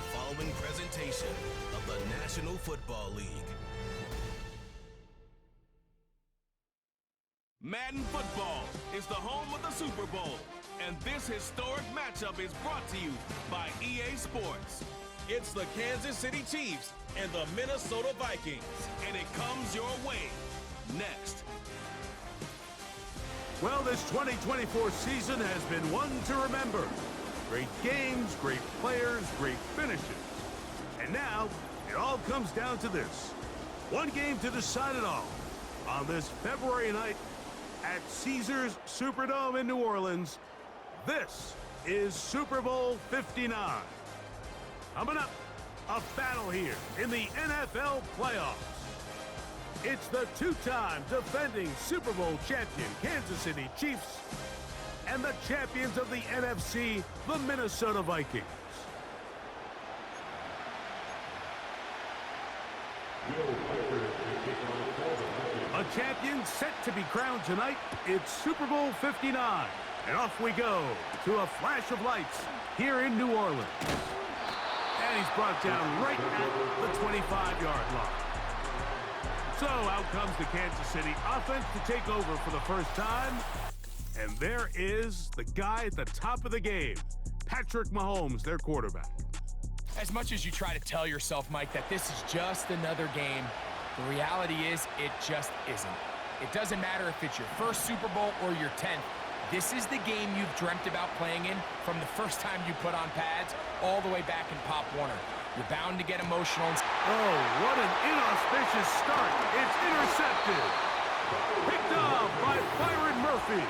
following presentation of the National Football League. Madden Football is the home of the Super Bowl, and this historic matchup is brought to you by EA Sports. It's the Kansas City Chiefs and the Minnesota Vikings, and it comes your way next. Well, this 2024 season has been one to remember. Great games, great players, great finishes. And now, it all comes down to this. One game to decide it all. On this February night at Caesars Superdome in New Orleans, this is Super Bowl 59. Coming up, a battle here in the NFL playoffs. It's the two-time defending Super Bowl champion Kansas City Chiefs and the champions of the NFC, the Minnesota Vikings. A champion set to be crowned tonight. It's Super Bowl 59. And off we go to a flash of lights here in New Orleans. And he's brought down right at the 25-yard line. So out comes the Kansas City offense to take over for the first time. And there is the guy at the top of the game, Patrick Mahomes, their quarterback. As much as you try to tell yourself, Mike, that this is just another game, the reality is it just isn't. It doesn't matter if it's your first Super Bowl or your 10th. This is the game you've dreamt about playing in from the first time you put on pads all the way back in Pop Warner. You're bound to get emotional. Oh, what an inauspicious start. It's intercepted. Picked off by Byron Murphy.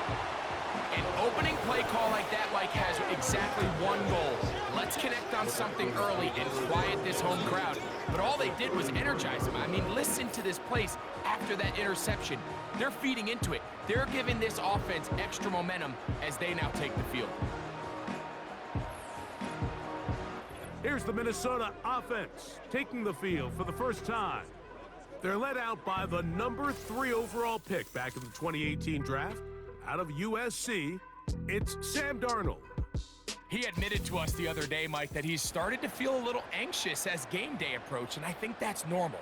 An opening play call like that, Mike, has exactly one goal. Let's connect on something early and quiet this home crowd. But all they did was energize them. I mean, listen to this place after that interception. They're feeding into it. They're giving this offense extra momentum as they now take the field. Here's the Minnesota offense taking the field for the first time. They're led out by the number 3 overall pick back in the 2018 draft. Out of USC, it's Sam Darnold. He admitted to us the other day, Mike, that he's started to feel a little anxious as game day approached, and I think that's normal.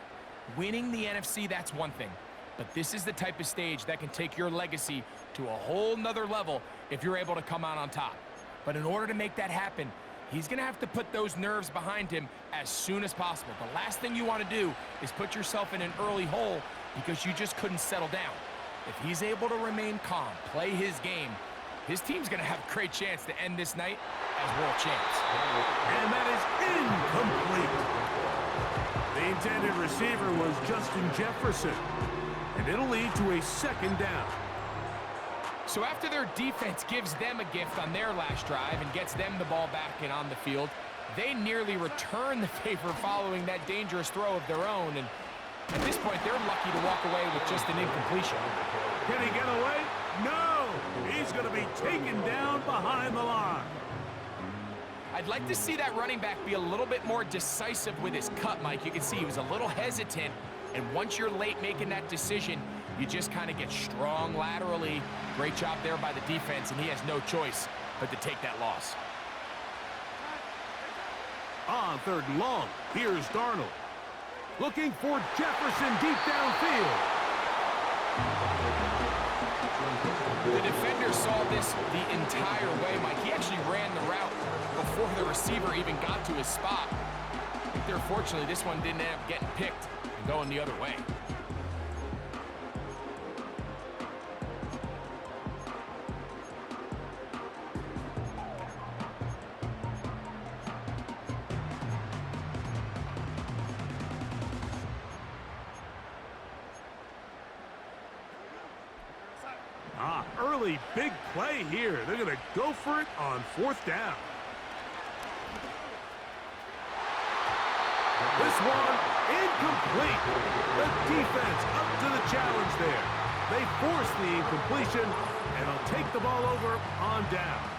Winning the NFC, that's one thing. But this is the type of stage that can take your legacy to a whole nother level if you're able to come out on top. But in order to make that happen, he's going to have to put those nerves behind him as soon as possible. The last thing you want to do is put yourself in an early hole because you just couldn't settle down. If he's able to remain calm, play his game, his team's going to have a great chance to end this night as world champs. And that is incomplete. The intended receiver was Justin Jefferson, and it'll lead to a second down. So after their defense gives them a gift on their last drive and gets them the ball back and on the field, they nearly return the favor following that dangerous throw of their own. And at this point, they're lucky to walk away with just an incompletion. Can he get away? No! He's going to be taken down behind the line. I'd like to see that running back be a little bit more decisive with his cut, Mike. You can see he was a little hesitant, and once you're late making that decision, you just kind of get strong laterally. Great job there by the defense, and he has no choice but to take that loss. On 3rd and long, here's Darnold. Looking for Jefferson deep downfield. The defender saw this the entire way, Mike. He actually ran the route before the receiver even got to his spot. I think fortunately, this one didn't end up getting picked and going the other way. Early big play here. They're going to go for it on 4th down. This one incomplete. The defense up to the challenge there. They force the incompletion, and they'll take the ball over on downs.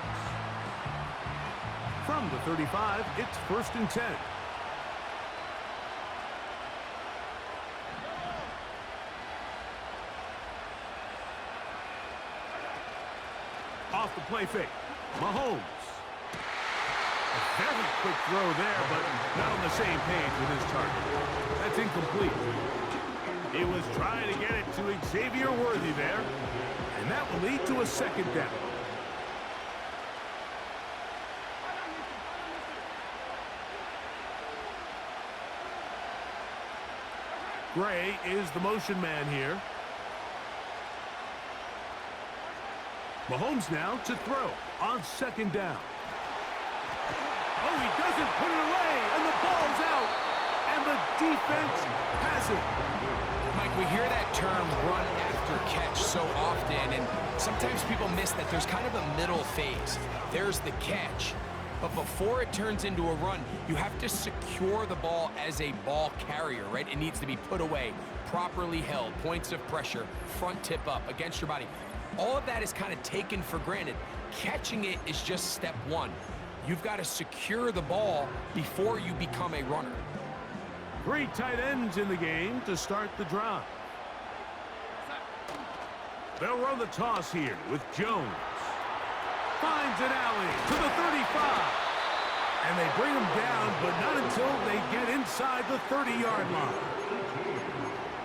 From the 35, it's 1st and 10. Off the play fake. Mahomes. A very quick throw there, but not on the same page with his target. That's incomplete. He was trying to get it to Xavier Worthy there, and that will lead to a second down. Gray is the motion man here. Mahomes now to throw on second down. Oh, he doesn't put it away, and the ball's out, and the defense has it. Mike, we hear that term run after catch so often, and sometimes people miss that there's kind of a middle phase. There's the catch, but before it turns into a run, you have to secure the ball as a ball carrier, right? It needs to be put away, properly held, points of pressure, front tip up against your body. All of that is kind of taken for granted. Catching it is just step one. You've got to secure the ball before you become a runner. Three tight ends in the game to start the drive. They'll run the toss here with Jones. Finds an alley to the 35. And they bring him down, but not until they get inside the 30-yard line.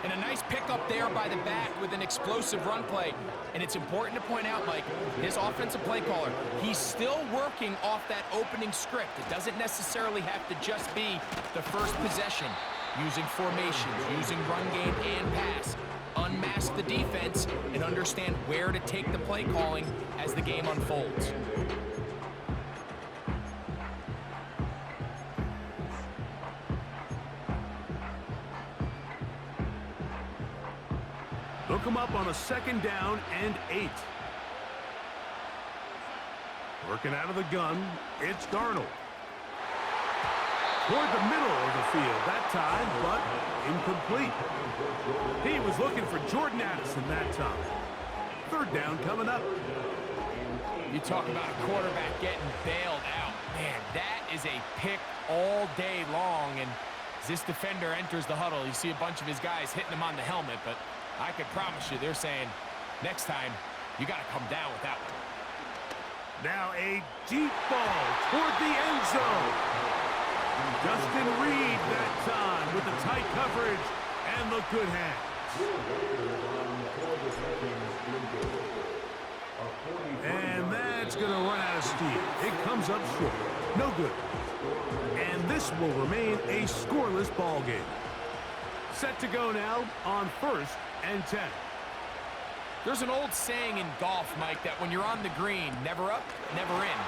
And a nice pickup there by the back with an explosive run play. And it's important to point out, Mike, his offensive play caller, he's still working off that opening script. It doesn't necessarily have to just be the first possession. Using formations, using run game and pass. Unmask the defense and understand where to take the play calling as the game unfolds. They'll come up on a second down and 8. Working out of the gun, it's Darnold. Toward the middle of the field that time, but incomplete. He was looking for Jordan Addison that time. Third down coming up. You talk about a quarterback getting bailed out. Man, that is a pick all day long. And as this defender enters the huddle, you see a bunch of his guys hitting him on the helmet, but I could promise you they're saying, next time, you got to come down with that one. Now a deep ball toward the end zone. Justin Reed that time with the tight coverage and the good hands. And that's going to run out of steam. It comes up short. No good. And this will remain a scoreless ball game. Set to go now on 1st and 10. There's an old saying in golf, Mike, that when you're on the green, never up, never in.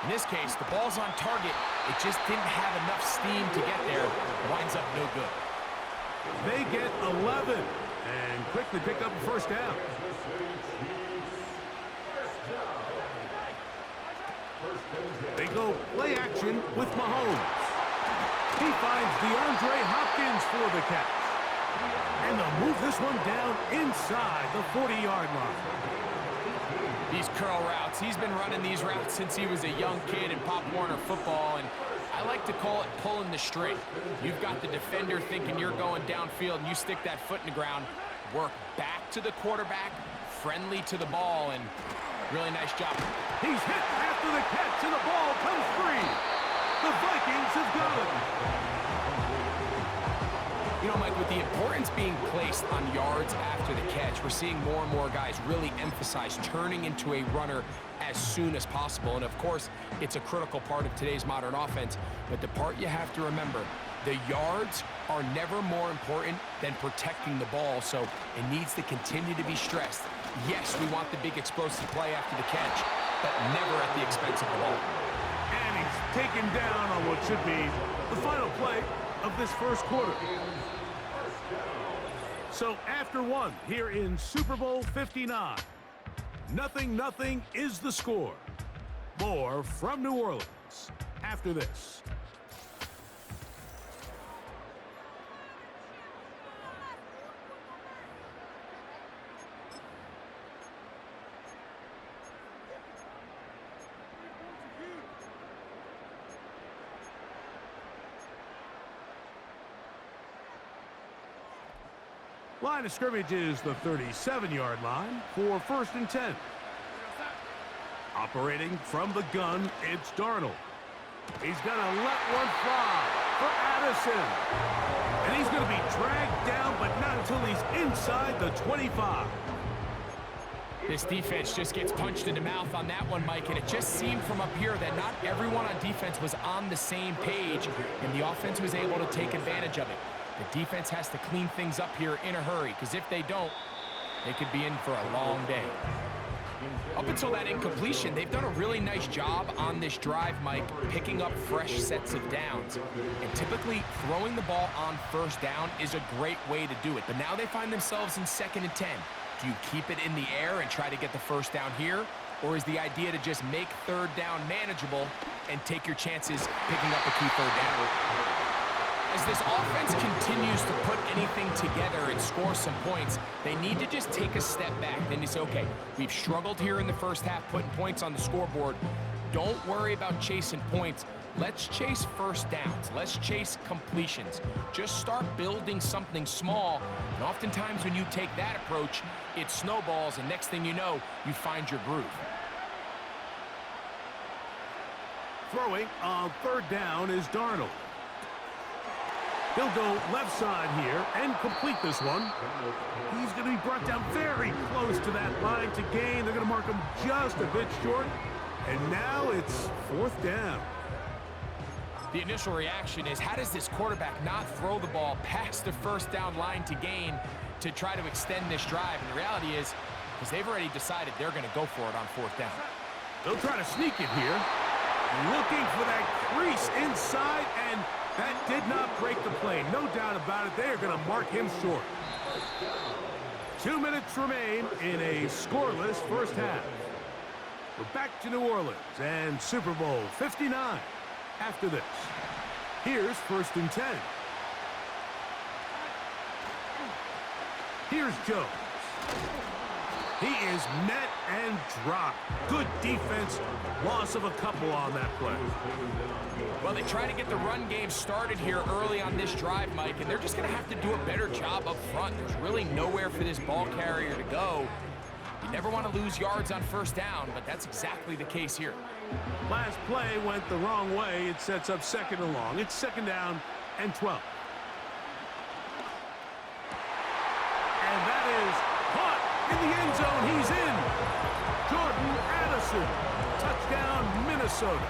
In this case, the ball's on target. It just didn't have enough steam to get there. Winds up no good. They get 11 and quickly pick up a first down. They go play action with Mahomes. He finds DeAndre Hopkins for the catch. And they'll move this one down inside the 40-yard line. These curl routes, he's been running these routes since he was a young kid in Pop Warner football, and I like to call it pulling the string. You've got the defender thinking you're going downfield, and you stick that foot in the ground, work back to the quarterback, friendly to the ball, and really nice job. He's hit after the catch, and the ball comes free. The Vikings have got it. You know, Mike, with the importance being placed on yards after the catch, we're seeing more and more guys really emphasize turning into a runner as soon as possible. And, of course, it's a critical part of today's modern offense. But the part you have to remember, the yards are never more important than protecting the ball, so it needs to continue to be stressed. Yes, we want the big explosive play after the catch, but never at the expense of the ball. And he's taken down on what should be the final play of this first quarter. So after one here in Super Bowl 59, 0-0 is the score. More from New Orleans after this. Line of scrimmage is the 37-yard line for 1st and 10. Operating from the gun, it's Darnold. He's going to let one fly for Addison. And he's going to be dragged down, but not until he's inside the 25. This defense just gets punched in the mouth on that one, Mike, and it just seemed from up here that not everyone on defense was on the same page, and the offense was able to take advantage of it. The defense has to clean things up here in a hurry, because if they don't, they could be in for a long day. Up until that incompletion, they've done a really nice job on this drive, Mike, picking up fresh sets of downs. And typically, throwing the ball on first down is a great way to do it. But now they find themselves in 2nd and 10. Do you keep it in the air and try to get the first down here? Or is the idea to just make 3rd down manageable and take your chances picking up a key 3rd down? As this offense continues to put anything together and score some points, they need to just take a step back. Then you say, okay, we've struggled here in the first half putting points on the scoreboard. Don't worry about chasing points. Let's chase first downs. Let's chase completions. Just start building something small. And oftentimes when you take that approach, it snowballs, and next thing you know, you find your groove. Throwing on 3rd down is Darnold. He'll go left side here and complete this one. He's going to be brought down very close to that line to gain. They're going to mark him just a bit short. And now it's 4th down. The initial reaction is, how does this quarterback not throw the ball past the first down line to gain to try to extend this drive? And the reality is, because they've already decided they're going to go for it on 4th down. They'll try to sneak it here. Looking for that crease inside, and that did not break the play. No doubt about it. They are going to mark him short. 2 minutes remain in a scoreless first half. We're back to New Orleans and Super Bowl 59 after this. Here's 1st and 10. Here's Jones. He is met and dropped. Good defense. Loss of a couple on that play. Well, they try to get the run game started here early on this drive, Mike, and they're just going to have to do a better job up front. There's really nowhere for this ball carrier to go. You never want to lose yards on first down, but that's exactly the case here. Last play went the wrong way. It sets up 2nd and long. It's 2nd down and 12. And that is caught in the end zone. He's in. Jordan Addison. Touchdown, Minnesota.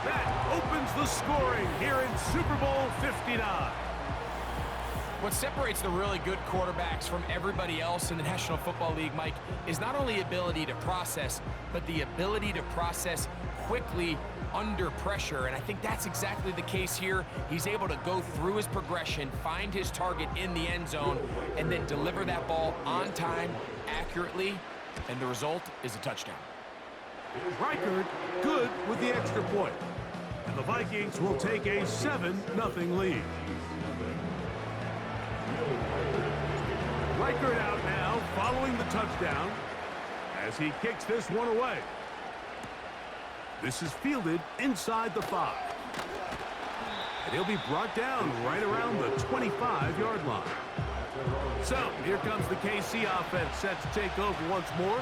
That opens the scoring here in Super Bowl 59. What separates the really good quarterbacks from everybody else in the National Football League, Mike, is not only ability to process, but the ability to process quickly under pressure. And I think that's exactly the case here. He's able to go through his progression, find his target in the end zone, and then deliver that ball on time, accurately, and the result is a touchdown. Reichard good with the extra point. And the Vikings will take a 7-0 lead. Reichard out now following the touchdown as he kicks this one away. This is fielded inside the 5. And he'll be brought down right around the 25-yard line. So here comes the KC offense set to take over once more.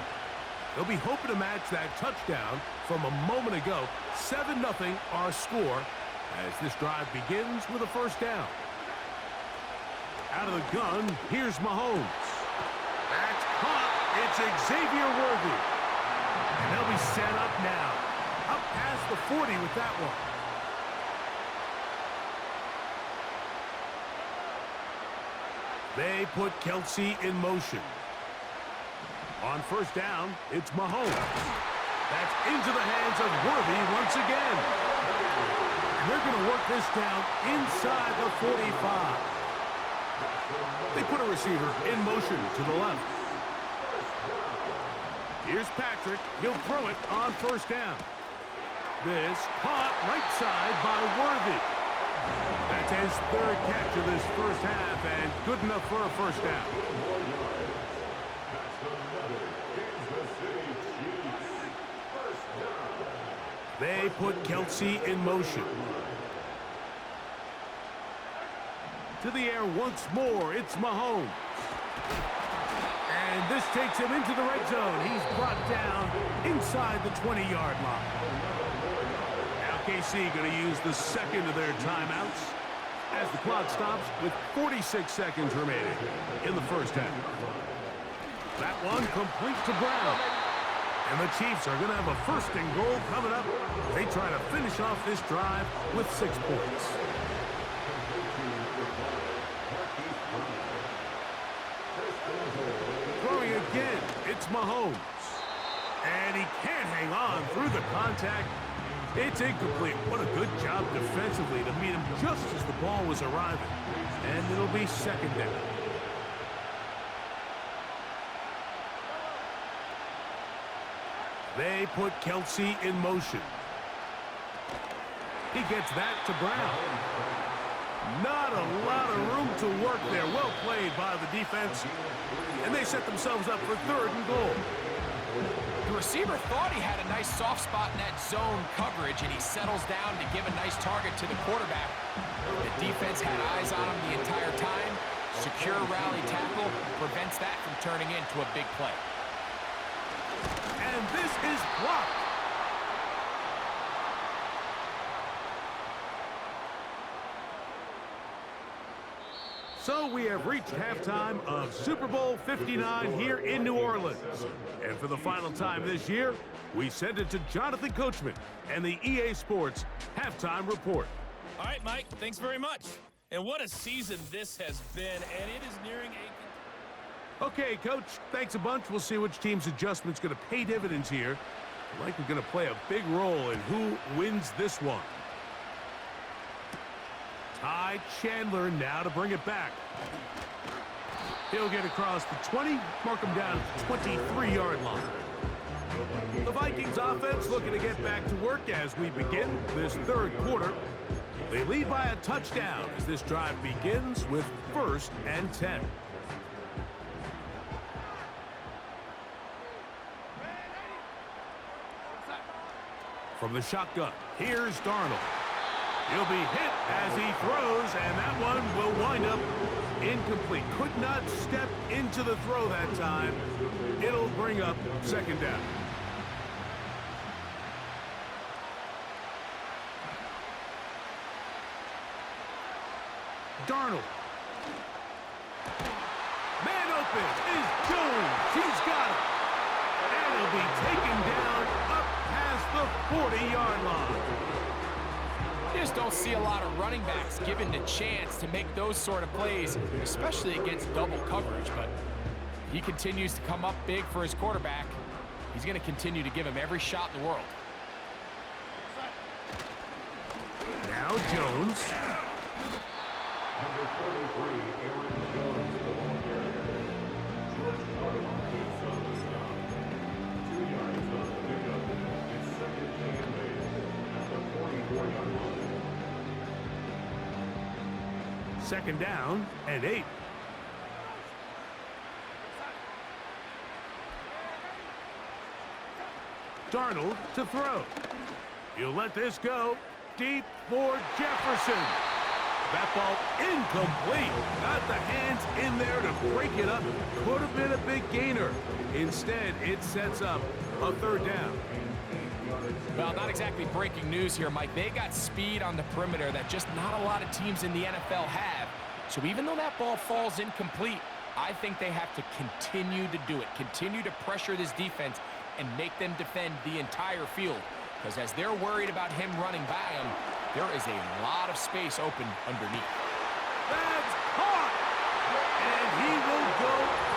They'll be hoping to match that touchdown from a moment ago. 7-0 our score as this drive begins with a first down. Out of the gun, here's Mahomes. That's caught. It's Xavier Worthy. And they'll be set up now. Up past the 40 with that one. They put Kelsey in motion. On first down, it's Mahomes. That's into the hands of Worthy once again. And they're going to work this down inside the 45. They put a receiver in motion to the left. Here's Patrick. He'll throw it on first down. This caught right side by Worthy. That's his 3rd catch of this first half and good enough for a first down. They put Kelsey in motion. To the air once more, it's Mahomes. And this takes him into the red zone. He's brought down inside the 20-yard line. Now OKC going to use the second of their timeouts as the clock stops with 46 seconds remaining in the first half. That one complete to Brown. And the Chiefs are going to have a first and goal coming up. They try to finish off this drive with 6 points. Throwing again, it's Mahomes. And he can't hang on through the contact. It's incomplete. What a good job defensively to meet him just as the ball was arriving. And it'll be second down. They put Kelsey in motion. He gets that to Brown. Not a lot of room to work there. Well played by the defense. And they set themselves up for third and goal. The receiver thought he had a nice soft spot in that zone coverage, and he settles down to give a nice target to the quarterback. The defense had eyes on him the entire time. Secure rally tackle prevents that from turning into a big play. And this is blocked. So we have reached halftime of Super Bowl 59 here in New Orleans. And for the final time this year, we send it to Jonathan Coachman and the EA Sports Halftime Report. All right, Mike, thanks very much. And what a season this has been, and it is nearing a... Okay, Coach, thanks a bunch. We'll see which team's adjustment's going to pay dividends here. Likely going to play a big role in who wins this one. Ty Chandler now to bring it back. He'll get across the 20, mark him down at the 23-yard line. The Vikings offense looking to get back to work as we begin this third quarter. They lead by a touchdown as this drive begins with 1st and 10. From the shotgun, here's Darnold. He'll be hit as he throws, and that one will wind up incomplete. Could not step into the throw that time. It'll bring up second down. Darnold. Man open is Jones. He's got it. And he'll be taken down up past the 40-yard line. You just don't see a lot of running backs given the chance to make those sort of plays, especially against double coverage. But he continues to come up big for his quarterback. He's going to continue to give him every shot in the world. Now Jones. Number 43, Aaron Jones. 2 yards on the pickup. It's second and 8 at the 44-yard line. Second down and 8. Darnold to throw. He'll let this go deep for Jefferson. That ball incomplete. Got the hands in there to break it up. Could have been a big gainer. Instead, it sets up a third down. Well, not exactly breaking news here, Mike. They got speed on the perimeter that just not a lot of teams in the NFL have. So even though that ball falls incomplete, I think they have to continue to do it. Continue to pressure this defense and make them defend the entire field. Because as they're worried about him running by them, there is a lot of space open underneath. That's caught! And he will go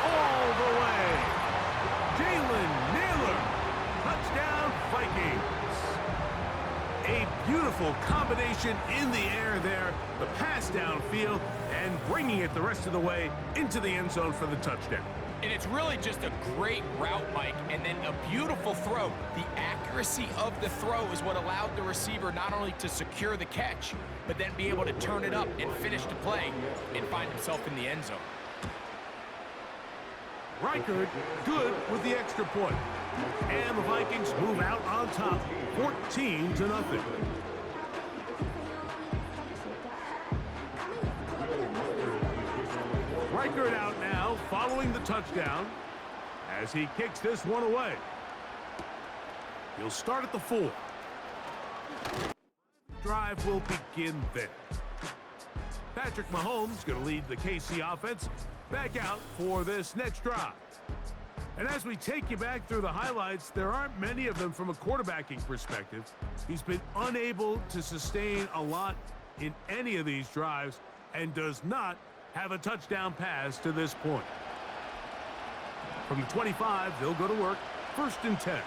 all the way. Jalen Naylor, touchdown Vikings. A beautiful combination in the air there. The pass downfield and bringing it the rest of the way into the end zone for the touchdown. And it's really just a great route, Mike, and then a beautiful throw. The accuracy of the throw is what allowed the receiver not only to secure the catch, but then be able to turn it up and finish the play and find himself in the end zone. Reichard good with the extra point. And the Vikings move out on top, 14-0. Reichard out now following the touchdown as he kicks this one away. He'll start at the 4. drive will begin there. Patrick Mahomes going to lead the KC offense back out for this next drive. And as we take you back through the highlights, there aren't many of them from a quarterbacking perspective. He's been unable to sustain a lot in any of these drives and does not have a touchdown pass to this point. From the 25, they'll go to work, 1st and 10.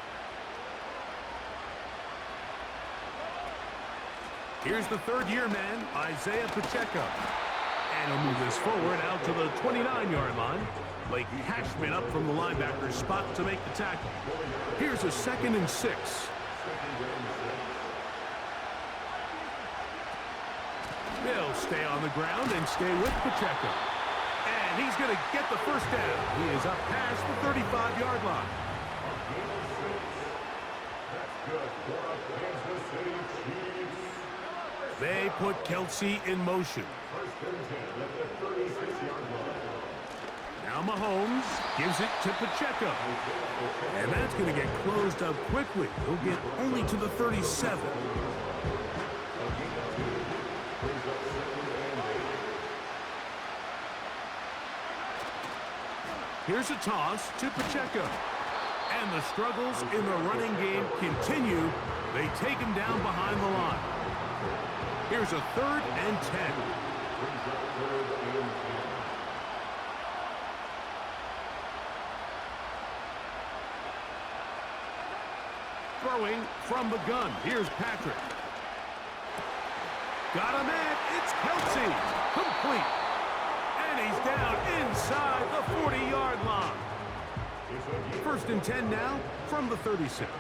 Here's the third-year man, Isaiah Pacheco. And he'll move this forward out to the 29-yard line. Blake Cashman up from the linebacker's spot to make the tackle. Here's a 2nd and 6. They'll stay on the ground and stay with Pacheco. And he's going to get the first down. He is up past the 35-yard line. They put Kelsey in motion. Now Mahomes gives it to Pacheco. And that's going to get closed up quickly. He'll get only to the 37. Here's a toss to Pacheco. And the struggles in the running game continue. They take him down behind the line. Here's a 3rd and 10. Throwing from the gun. Here's Patrick. Got him in. It's Kelsey. Complete. And he's down inside the 40-yard line. 1st and 10 now from the 36.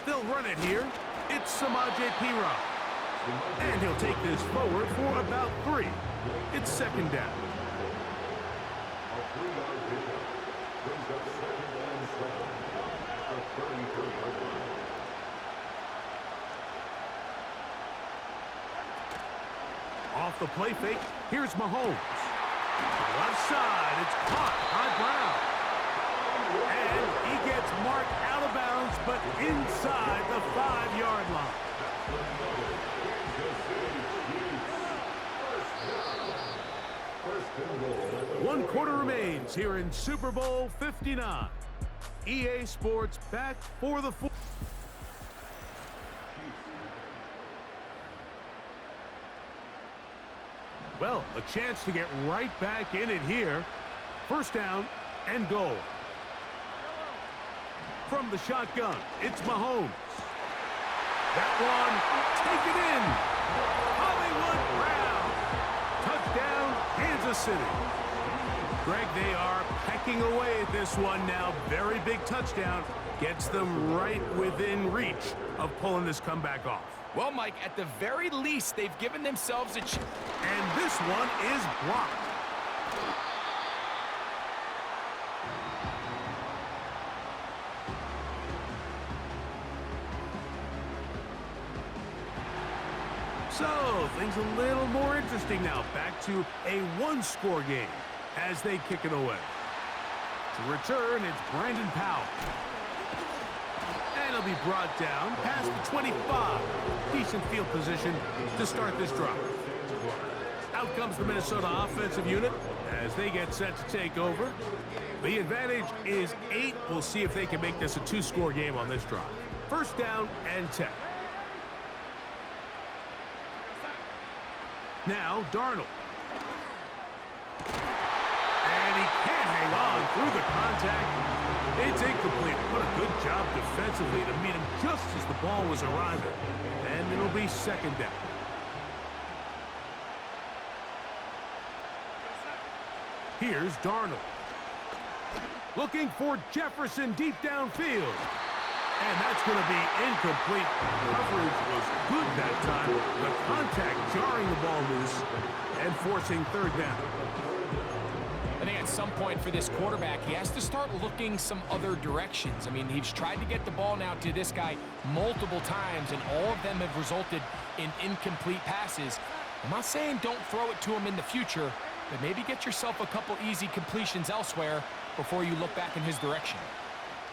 They'll run it here. It's Samaje Perine. And he'll take this forward for about 3. It's 2nd down. Off the play fake, here's Mahomes. Left side, it's caught by Brown. And he gets marked out of bounds, but inside the 5-yard line. One quarter remains here in Super Bowl 59. EA Sports back for the 4th. Well, a chance to get right back in it here. 1st down and goal. From the shotgun, it's Mahomes. That one, take it in. Hollywood Brown. Touchdown, Kansas City. Greg, they are pecking away at this one now. Very big touchdown. Gets them right within reach of pulling this comeback off. Well, Mike, at the very least, they've given themselves a chance. And this one is blocked. So, things a little more interesting now. Back to a 1-score game as they kick it away. To return, it's Brandon Powell. And he'll be brought down past the 25. Decent field position to start this drive. Out comes the Minnesota offensive unit as they get set to take over. The advantage is 8. We'll see if they can make this a 2-score game on this drive. 1st down and 10. Now Darnold. And he can't hang on through the contact. It's incomplete. What a good job defensively to meet him just as the ball was arriving. And it'll be 2nd down. Here's Darnold. Looking for Jefferson deep downfield. And that's going to be incomplete. Coverage was good that time. The contact jarring the ball loose and forcing 3rd down. I think at some point for this quarterback, he has to start looking some other directions. I mean, he's tried to get the ball now to this guy multiple times, and all of them have resulted in incomplete passes. I'm not saying don't throw it to him in the future, but maybe get yourself a couple easy completions elsewhere before you look back in his direction.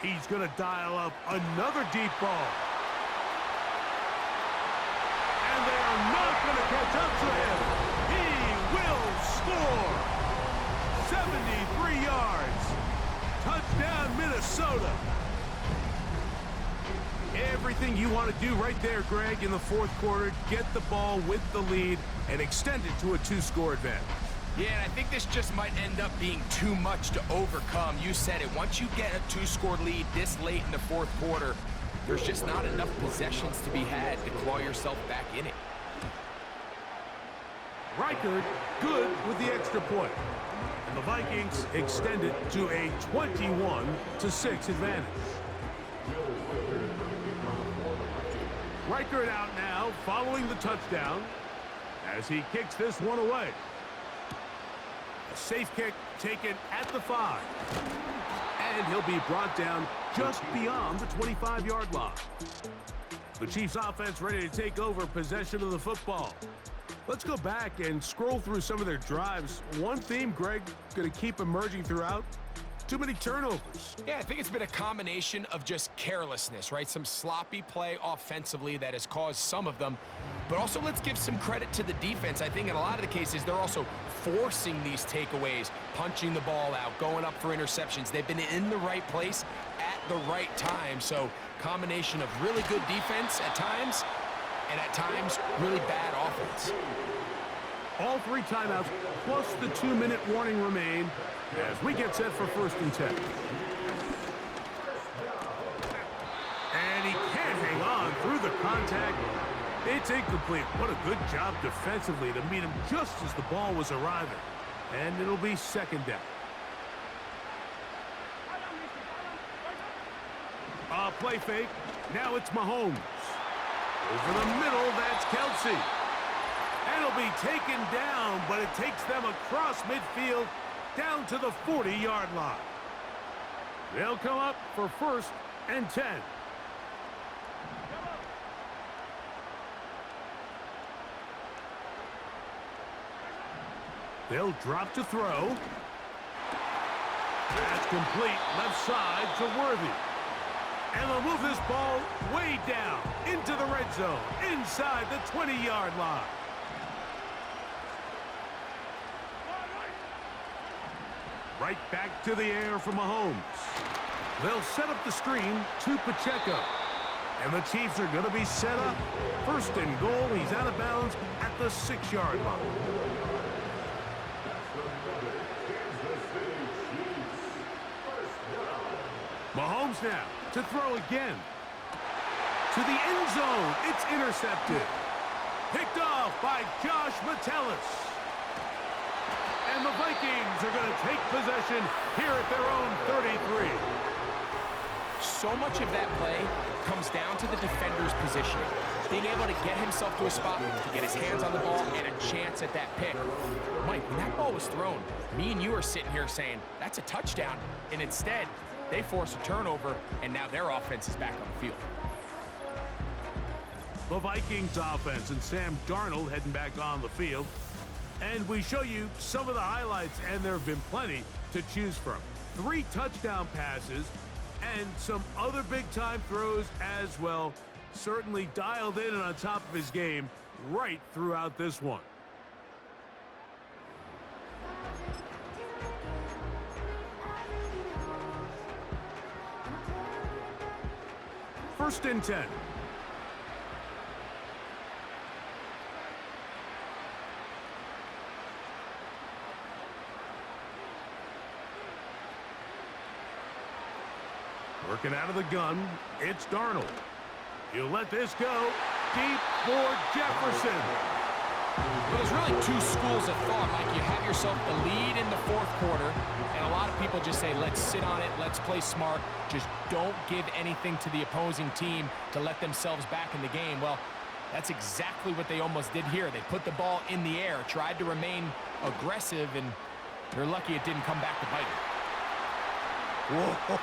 He's going to dial up another deep ball. And they are not going to catch up to him. He will score. 73 yards. Touchdown, Minnesota. Everything you want to do right there, Greg, in the fourth quarter. Get the ball with the lead and extend it to a 2-score advantage. Yeah, and I think this just might end up being too much to overcome. You said it. Once you get a 2-score lead this late in the fourth quarter, there's just not enough possessions to be had to claw yourself back in it. Reichard good with the extra point. And the Vikings extend it to a 21-6 advantage. Reichard out now following the touchdown as he kicks this one away. A safe kick taken at the 5. And he'll be brought down just beyond the 25-yard line. The Chiefs offense ready to take over possession of the football. Let's go back and scroll through some of their drives. One theme, Greg, going to keep emerging throughout. Too many turnovers. Yeah, I think it's been a combination of just carelessness, right? Some sloppy play offensively that has caused some of them. But also, let's give some credit to the defense. I think in a lot of the cases, they're also forcing these takeaways, punching the ball out, going up for interceptions. They've been in the right place at the right time. So, combination of really good defense at times, and at times, really bad offense. All 3 timeouts plus the 2-minute warning remain as we get set for 1st and 10. And he can't hang on through the contact. It's incomplete. What a good job defensively to meet him just as the ball was arriving. And it'll be 2nd down. Play fake. Now it's Mahomes. Over the middle, that's Kelsey. And it'll be taken down, but it takes them across midfield down to the 40-yard line. They'll come up for 1st and 10. They'll drop to throw. That's complete left side to Worthy. And they'll move this ball way down into the red zone, inside the 20-yard line. Right back to the air for Mahomes. They'll set up the screen to Pacheco. And the Chiefs are going to be set up. 1st and goal. He's out of bounds at the 6-yard line. Mahomes now to throw again. To the end zone. It's intercepted. Picked off by Josh Metellus. And the Vikings are going to take possession here at their own 33. So much of that play comes down to the defender's positioning. Being able to get himself to a spot, to get his hands on the ball, and a chance at that pick. Mike, when that ball was thrown, me and you are sitting here saying, that's a touchdown. And instead, they force a turnover, and now their offense is back on the field. The Vikings offense and Sam Darnold heading back on the field. And we show you some of the highlights, and there have been plenty to choose from. 3 touchdown passes and some other big-time throws as well. Certainly dialed in and on top of his game right throughout this one. First and 10. Working out of the gun, it's Darnold. He'll let this go deep for Jefferson. Well, there's really 2 schools of thought, Mike. You have yourself the lead in the 4th quarter, and a lot of people just say, let's sit on it, let's play smart, just don't give anything to the opposing team to let themselves back in the game. Well, that's exactly what they almost did here. They put the ball in the air, tried to remain aggressive, and they're lucky it didn't come back to bite them.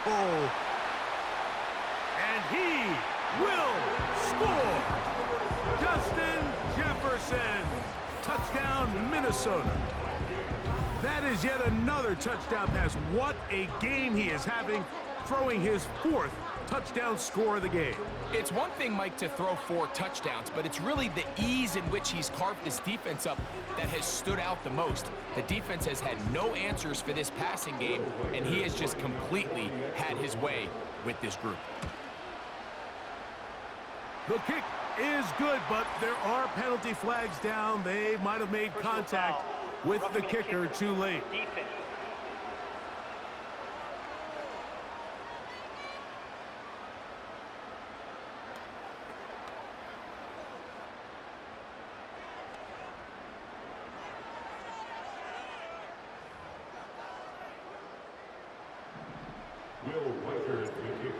Whoa! And he will score! Justin Jefferson! Touchdown, Minnesota. That is yet another touchdown pass. What a game he is having. throwing his 4th touchdown score of the game. It's one thing, Mike, to throw 4 touchdowns, but it's really the ease in which he's carved this defense up that has stood out the most. The defense has had no answers for this passing game, and he has just completely had his way with this group. The kick is good, but there are penalty flags down. They might have made contact with the kicker too late.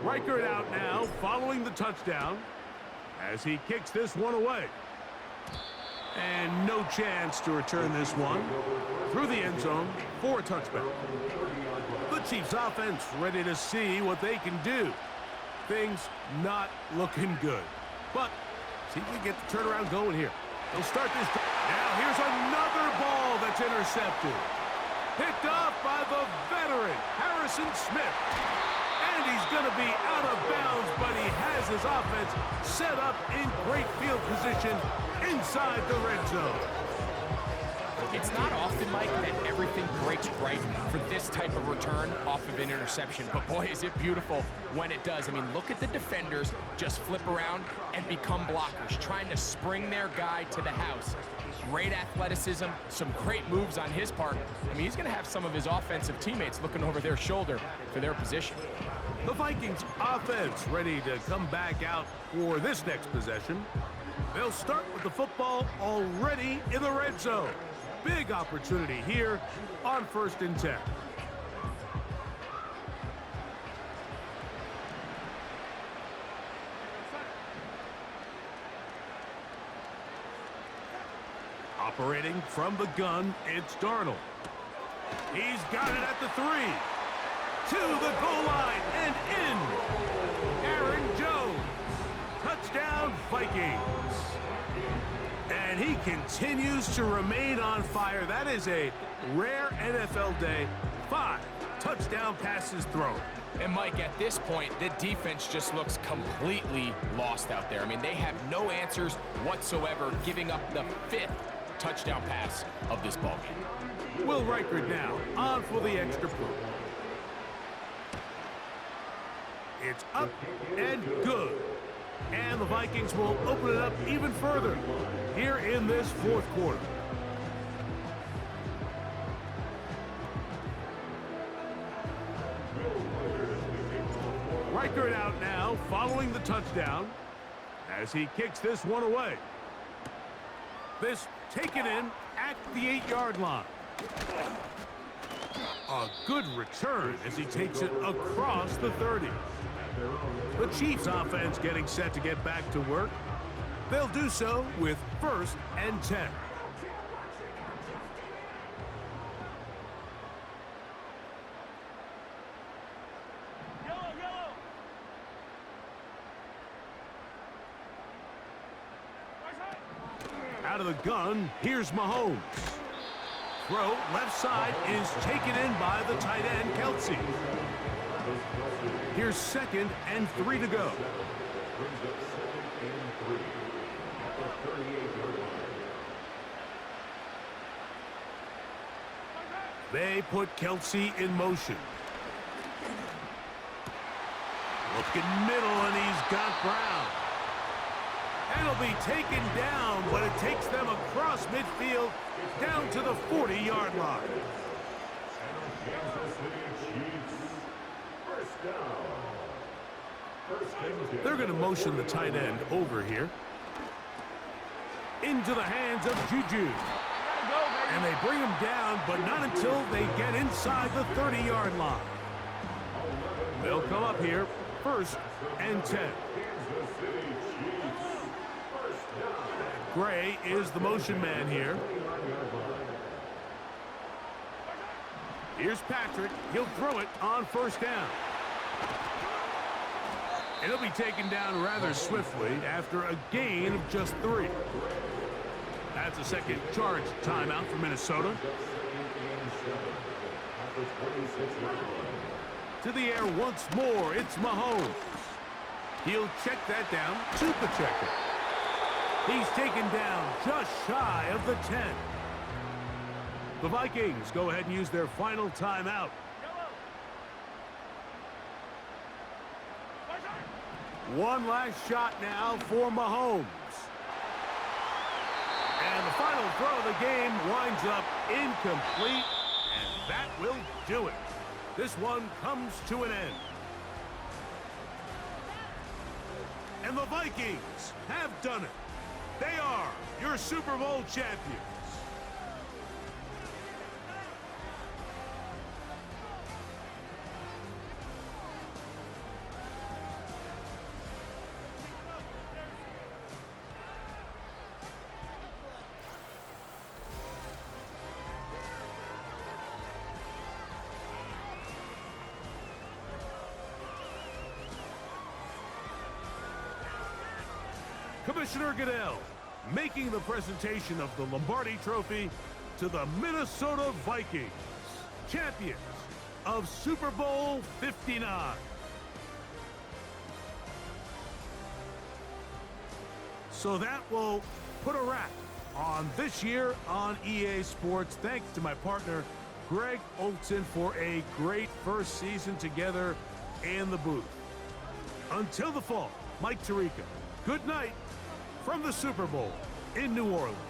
Reichert out now, following the touchdown, as he kicks this one away. And no chance to return this one through the end zone for a touchback. The Chiefs offense ready to see what they can do. Things not looking good. But see if we can get the turnaround going here. They'll start this. Now here's another ball that's intercepted. Picked off by the veteran, Harrison Smith. And he's going to be out of bounds, but he has his offense set up in great field position inside the red zone. It's not often, Mike, that everything breaks right for this type of return off of an interception. But boy, is it beautiful when it does. I mean, look at the defenders just flip around and become blockers, trying to spring their guy to the house. Great athleticism, some great moves on his part. I mean, he's going to have some of his offensive teammates looking over their shoulder for their position. The Vikings offense ready to come back out for this next possession. They'll start with the football already in the red zone. Big opportunity here on 1st and 10. Operating from the gun, it's Darnold. He's got it at the 3. To the goal line and in. Aaron Jones. Touchdown, Vikings. And he continues to remain on fire. That is a rare NFL day. 5 touchdown passes thrown. And Mike, at this point, the defense just looks completely lost out there. I mean, they have no answers whatsoever, giving up the 5th touchdown pass of this ballgame. Will Reichert now on for the extra point. It's up and good. And the Vikings will open it up even further here in this 4th quarter. Reichert out now, following the touchdown, as he kicks this one away. This taken in at the 8-yard line. A good return as he takes it across the 30. The Chiefs offense getting set to get back to work. They'll do so with 1st and 10. Out of the gun, here's Mahomes. Throw left side is taken in by the tight end, Kelsey. Here's 2nd and 3 to go. They put Kelsey in motion. Looking middle, and he's got Brown. And he'll be taken down, but it takes them across midfield down to the 40-yard line. They're going to motion the tight end over here. Into the hands of Juju. And they bring him down, but not until they get inside the 30-yard line. They'll come up here, 1st and 10. Gray is the motion man here. Here's Patrick. He'll throw it on 1st down. And he'll be taken down rather swiftly after a gain of just 3. That's a second charge timeout for Minnesota. To the air once more, it's Mahomes. He'll check that down to Pacheco. He's taken down just shy of the 10. The Vikings go ahead and use their final timeout. One last shot now for Mahomes. And the final throw of the game winds up incomplete, and that will do it. This one comes to an end. And the Vikings have done it. They are your Super Bowl champions. Commissioner Goodell making the presentation of the Lombardi Trophy to the Minnesota Vikings, champions of Super Bowl 59. So that will put a wrap on this year on EA Sports. Thanks to my partner, Greg Olson, for a great first season together in the booth. Until the fall, Mike Tirico, good night from the Super Bowl in New Orleans.